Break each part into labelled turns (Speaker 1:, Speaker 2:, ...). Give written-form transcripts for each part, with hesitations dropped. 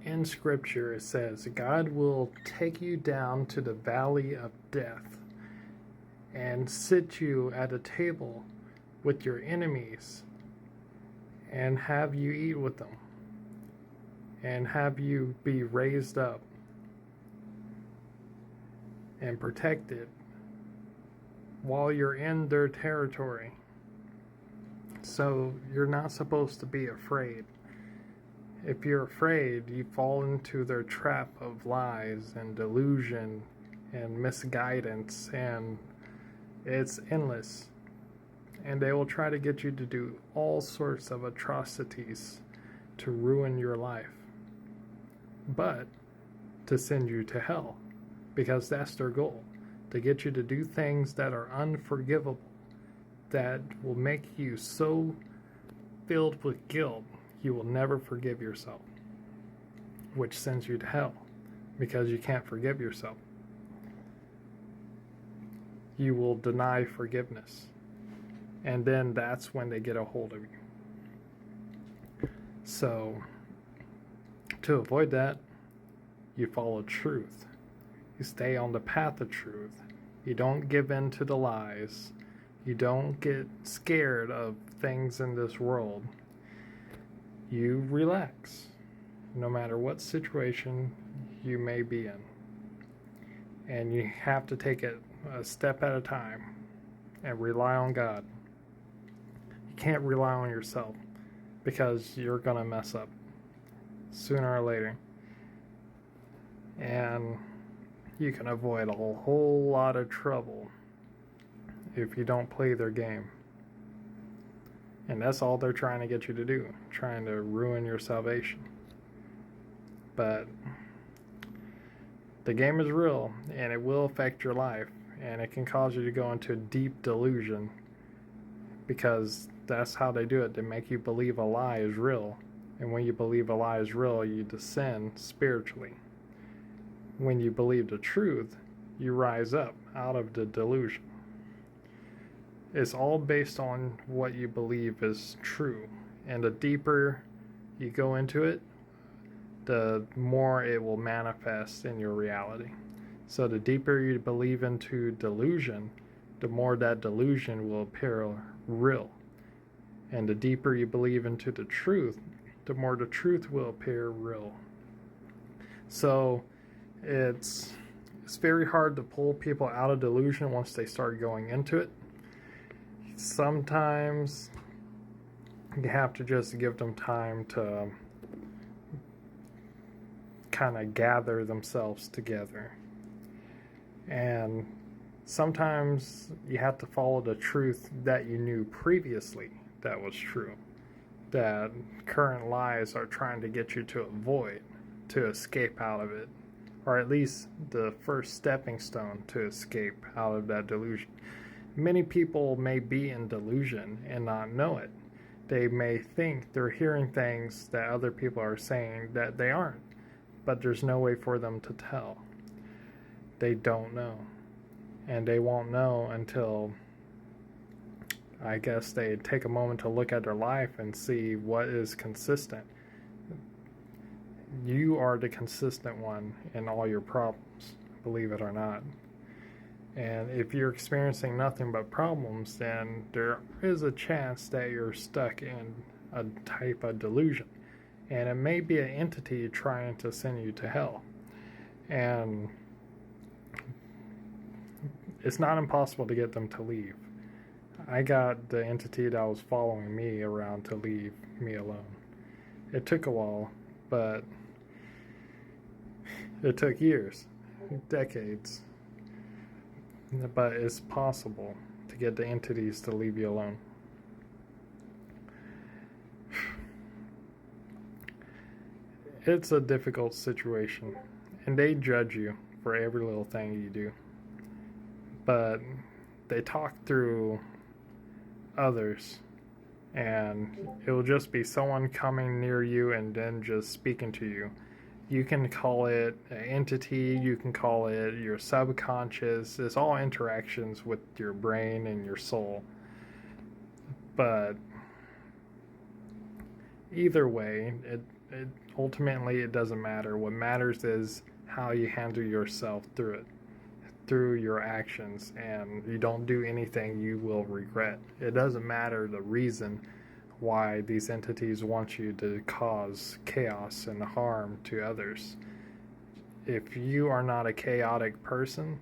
Speaker 1: in Scripture it says God will take you down to the valley of death and sit you at a table with your enemies and have you eat with them and have you be raised up and protected while you're in their territory. So you're not supposed to be afraid. If you're afraid, you fall into their trap of lies and delusion and misguidance, and it's endless. And they will try to get you to do all sorts of atrocities to ruin your life, but to send you to hell, because that's their goal, to get you to do things that are unforgivable, that will make you so filled with guilt you will never forgive yourself, which sends you to hell because you can't forgive yourself. You will deny forgiveness, and then that's when they get a hold of you. So to avoid that, you follow truth. You stay on the path of truth. You don't give in to the lies. You don't get scared of things in this world. You relax, no matter what situation you may be in. And you have to take it a step at a time and rely on God. You can't rely on yourself because you're going to mess up sooner or later. And you can avoid a whole lot of trouble if you don't play their game. And that's all they're trying to get you to do, trying to ruin your salvation. But the game is real, and it will affect your life, and it can cause you to go into deep delusion, because that's how they do it. They make you believe a lie is real, and when you believe a lie is real, you descend spiritually. When you believe the truth, you rise up out of the delusion. It's all based on what you believe is true. And the deeper you go into it, the more it will manifest in your reality. So the deeper you believe into delusion, the more that delusion will appear real. And the deeper you believe into the truth, the more the truth will appear real. So it's very hard to pull people out of delusion once they start going into it. Sometimes you have to just give them time to kind of gather themselves together. And sometimes you have to follow the truth that you knew previously that was true, that current lies are trying to get you to avoid, to escape out of it, or at least the first stepping stone to escape out of that delusion. Many people may be in delusion and not know it. They may think they're hearing things that other people are saying that they aren't, but there's no way for them to tell. They don't know. And they won't know until, I guess, they take a moment to look at their life and see what is consistent. You are the consistent one in all your problems, believe it or not. And if you're experiencing nothing but problems, then there is a chance that you're stuck in a type of delusion. And it may be an entity trying to send you to hell. And it's not impossible to get them to leave. I got the entity that was following me around to leave me alone. It took a while, but it took years, decades. But it's possible to get the entities to leave you alone. It's a difficult situation, and they judge you for every little thing you do. But they talk through others, and it will just be someone coming near you and then just speaking to you. You can call it an entity, you can call it your subconscious. It's all interactions with your brain and your soul. But either way, ultimately it doesn't matter. What matters is how you handle yourself through it, through your actions, and you don't do anything you will regret. It doesn't matter the reason why these entities want you to cause chaos and harm to others. If you are not a chaotic person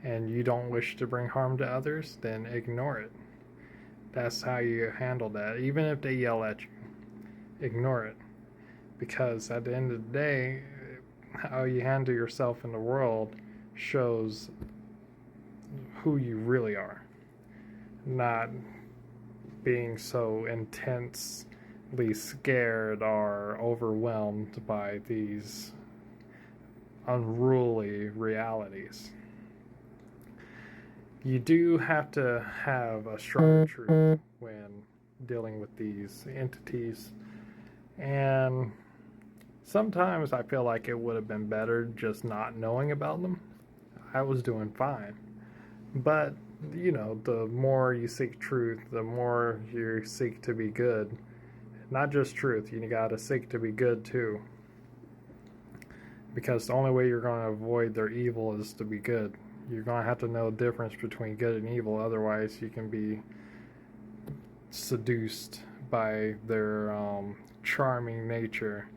Speaker 1: and you don't wish to bring harm to others, then ignore it. That's how you handle that. Even if they yell at you, ignore it. Because at the end of the day, how you handle yourself in the world shows who you really are. Not being so intensely scared or overwhelmed by these unruly realities. You do have to have a strong truth when dealing with these entities, and sometimes I feel like it would have been better just not knowing about them. I was doing fine. But, the more you seek truth, the more you seek to be good. Not just truth, you gotta seek to be good too. Because the only way you're going to avoid their evil is to be good. You're going to have to know the difference between good and evil, otherwise you can be seduced by their charming nature.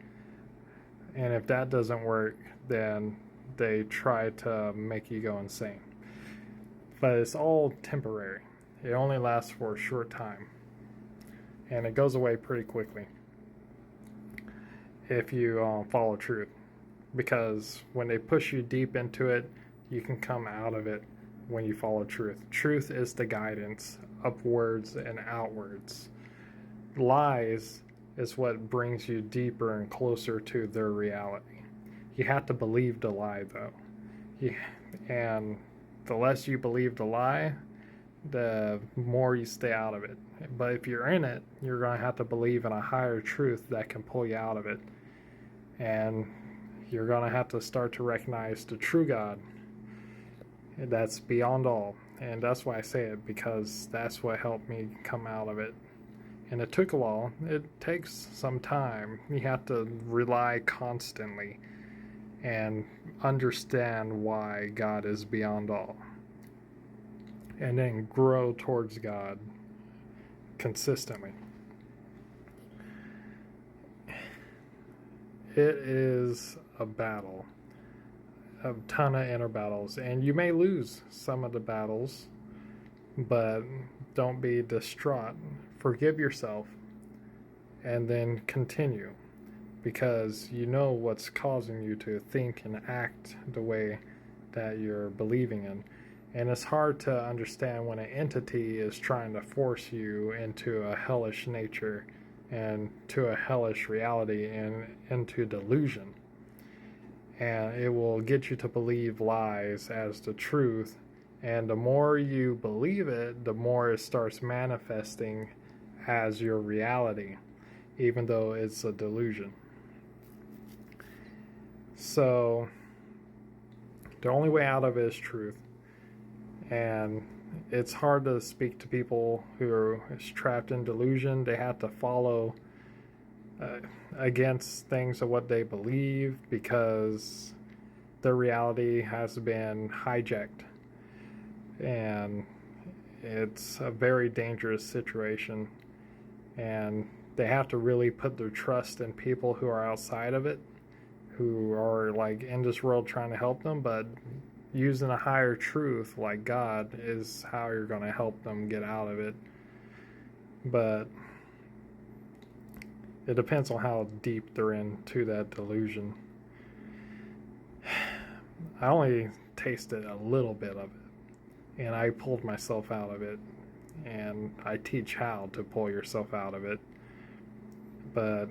Speaker 1: And if that doesn't work, then they try to make you go insane. But it's all temporary. It only lasts for a short time. And it goes away pretty quickly if you follow truth. Because when they push you deep into it, you can come out of it when you follow truth. Truth is the guidance upwards and outwards. Lies is what brings you deeper and closer to their reality. You have to believe the lie, though. And the less you believe the lie, the more you stay out of it. But if you're in it, you're going to have to believe in a higher truth that can pull you out of it. And you're going to have to start to recognize the true God that's beyond all. And that's why I say it, because that's what helped me come out of it. And it took a while. It takes some time. You have to rely constantly and understand why God is beyond all. And then grow towards God consistently. It is a battle, a ton of inner battles, and you may lose some of the battles, but don't be distraught. Forgive yourself and then continue, because you know what's causing you to think and act the way that you're believing in. And it's hard to understand when an entity is trying to force you into a hellish nature and to a hellish reality and into delusion. And it will get you to believe lies as the truth. And the more you believe it, the more it starts manifesting as your reality, even though it's a delusion. So the only way out of it is truth. And it's hard to speak to people who are trapped in delusion. They have to follow against things of what they believe, because their reality has been hijacked. And it's a very dangerous situation. And they have to really put their trust in people who are outside of it, who are like in this world trying to help them, but using a higher truth like God is how you're going to help them get out of it. But it depends on how deep they're into that delusion. I only tasted a little bit of it, and I pulled myself out of it, and I teach how to pull yourself out of it. But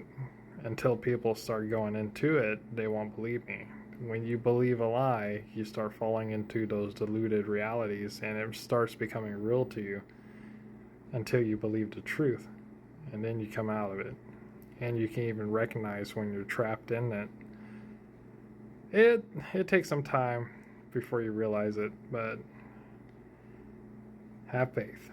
Speaker 1: until people start going into it, they won't believe me. When you believe a lie, you start falling into those deluded realities, and it starts becoming real to you until you believe the truth, and then you come out of it. And you can even recognize when you're trapped in it. It takes some time before you realize it, but have faith.